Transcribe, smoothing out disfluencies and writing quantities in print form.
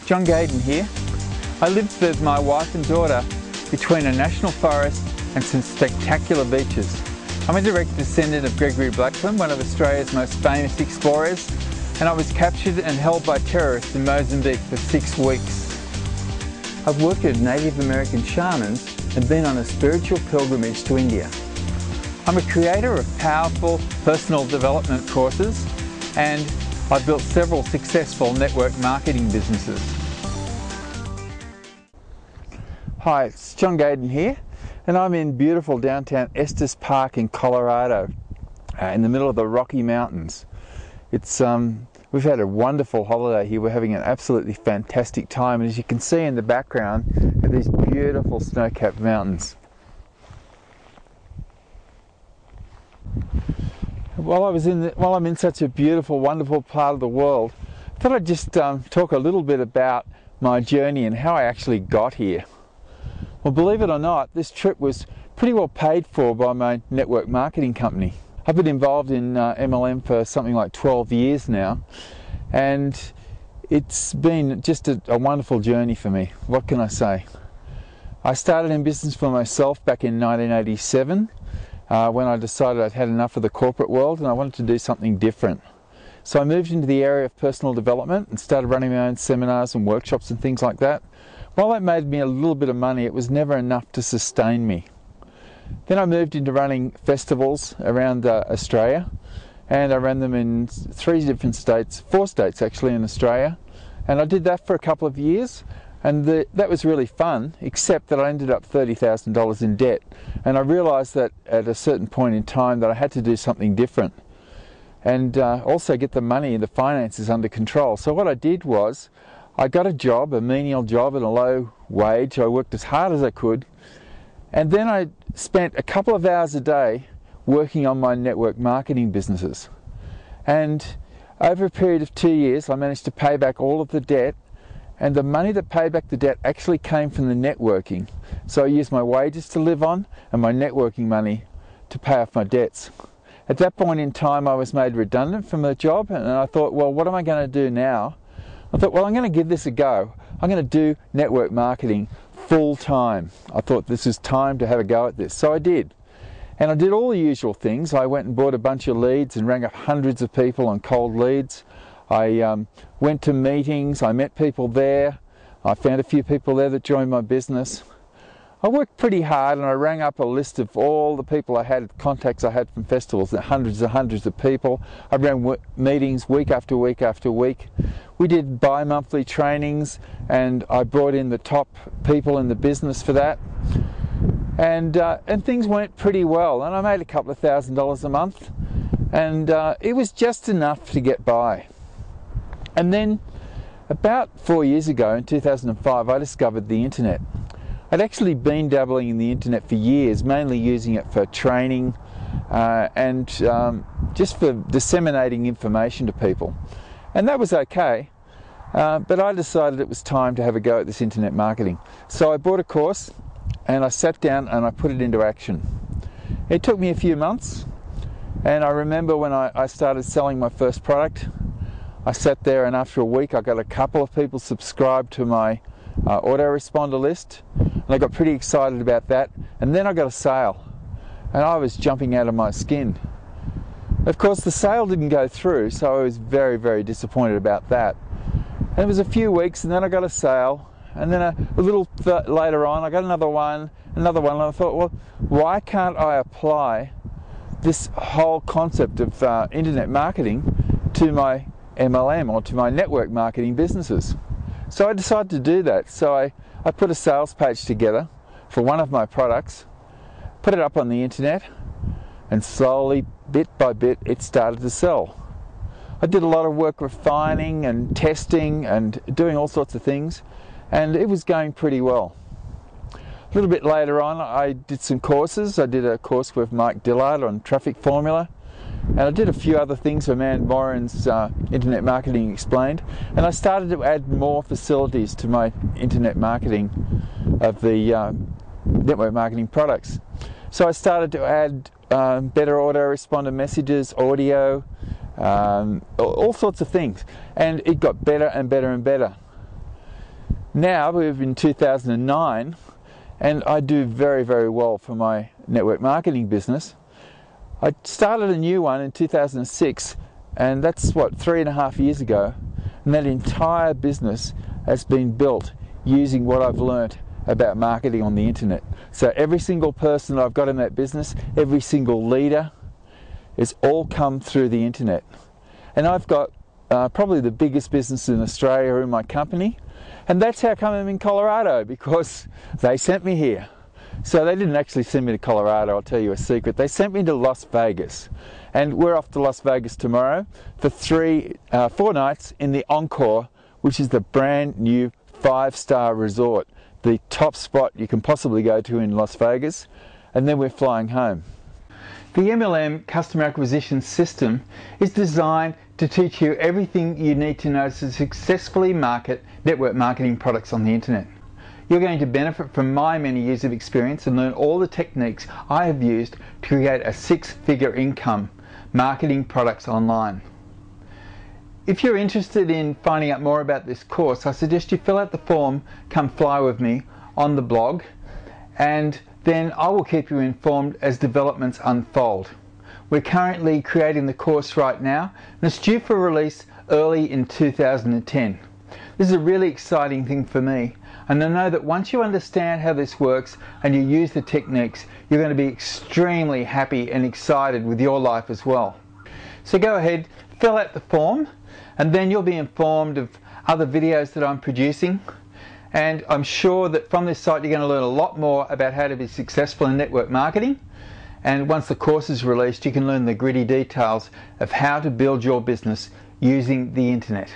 John Gaydon here. I live with my wife and daughter between a national forest and some spectacular beaches. I'm a direct descendant of Gregory Blackburn, one of Australia's most famous explorers, and I was captured and held by terrorists in Mozambique for 6 weeks. I've worked with Native American shamans and been on a spiritual pilgrimage to India. I'm a creator of powerful personal development courses, and I've built several successful network marketing businesses. Hi, it's John Gaydon here, and I'm in beautiful downtown Estes Park in Colorado, in the middle of the Rocky Mountains. We've had a wonderful holiday here. We're having an absolutely fantastic time, and as you can see in the background are these beautiful snow-capped mountains. While I'm in such a beautiful, wonderful part of the world, I thought I'd just talk a little bit about my journey and how I actually got here. Well, believe it or not, this trip was pretty well paid for by my network marketing company. I've been involved in MLM for something like 12 years now, and it's been just a wonderful journey for me. What can I say? I started in business for myself back in 1987 when I decided I'd had enough of the corporate world and I wanted to do something different. So I moved into the area of personal development and started running my own seminars and workshops and things like that. While that made me a little bit of money, it was never enough to sustain me. Then I moved into running festivals around Australia, and I ran them in 3 different states, 4 states actually in Australia, and I did that for a couple of years, and that was really fun, except that I ended up $30,000 in debt, and I realised that at a certain point in time that I had to do something different and also get the money and the finances under control. So what I did was I got a job, a menial job at a low wage. I worked as hard as I could, and then I spent a couple of hours a day working on my network marketing businesses. And over a period of 2 years, I managed to pay back all of the debt, and the money that paid back the debt actually came from the networking. So I used my wages to live on and my networking money to pay off my debts. At that point in time, I was made redundant from the job, and I thought, well, what am I going to do now? I thought, well, I'm going to give this a go. I'm going to do network marketing full time. I thought this is time to have a go at this. So I did. And I did all the usual things. I went and bought a bunch of leads and rang up hundreds of people on cold leads. I went to meetings. I met people there. I found a few people there that joined my business. I worked pretty hard, and I rang up a list of all the people I had, contacts I had from festivals, hundreds and hundreds of people. I ran meetings week after week after week. We did bi-monthly trainings, and I brought in the top people in the business for that. And things went pretty well, and I made a couple of $1,000s a month, and it was just enough to get by. And then about 4 years ago, in 2005, I discovered the internet. I'd actually been dabbling in the internet for years, mainly using it for training and just for disseminating information to people. And that was okay, but I decided it was time to have a go at this internet marketing. So I bought a course, and I sat down and I put it into action. It took me a few months, and I remember when I started selling my first product, I sat there, and after a week I got a couple of people subscribed to my autoresponder list, and I got pretty excited about that, and then I got a sale, and I was jumping out of my skin. Of course, the sale didn't go through, so I was very, very disappointed about that. And it was a few weeks, and then I got a sale, and then a little later on I got another one, and I thought, well, why can't I apply this whole concept of internet marketing to my MLM or to my network marketing businesses? So I decided to do that. So I put a sales page together for one of my products, put it up on the internet, and slowly, bit by bit, it started to sell. I did a lot of work refining and testing and doing all sorts of things, and it was going pretty well. A little bit later on, I did some courses. I did a course with Mike Dillard on traffic formula, and I did a few other things for Man Moran's Internet Marketing Explained, and I started to add more facilities to my internet marketing of the network marketing products. So I started to add better autoresponder messages, audio, all sorts of things, and it got better and better and better. Now we're in 2009 and I do very, very well for my network marketing business. I started a new one in 2006, and that's what, 3.5 years ago, and that entire business has been built using what I've learnt about marketing on the internet. So every single person that I've got in that business, every single leader, it's all come through the internet. And I've got probably the biggest business in Australia in my company, and that's how come I'm in Colorado, because they sent me here. So they didn't actually send me to Colorado, I'll tell you a secret. They sent me to Las Vegas. And we're off to Las Vegas tomorrow for 4 nights in the Encore, which is the brand new 5-star resort, the top spot you can possibly go to in Las Vegas. And then we're flying home. The MLM customer acquisition system is designed to teach you everything you need to know to successfully market network marketing products on the internet. You're going to benefit from my many years of experience and learn all the techniques I have used to create a 6-figure income marketing products online. If you're interested in finding out more about this course, I suggest you fill out the form, come fly with me on the blog, and then I will keep you informed as developments unfold. We're currently creating the course right now, and it's due for release early in 2010. This is a really exciting thing for me, and I know that once you understand how this works and you use the techniques, you're going to be extremely happy and excited with your life as well. So go ahead, fill out the form, and then you'll be informed of other videos that I'm producing. And I'm sure that from this site you're going to learn a lot more about how to be successful in network marketing. And once the course is released, you can learn the gritty details of how to build your business using the internet.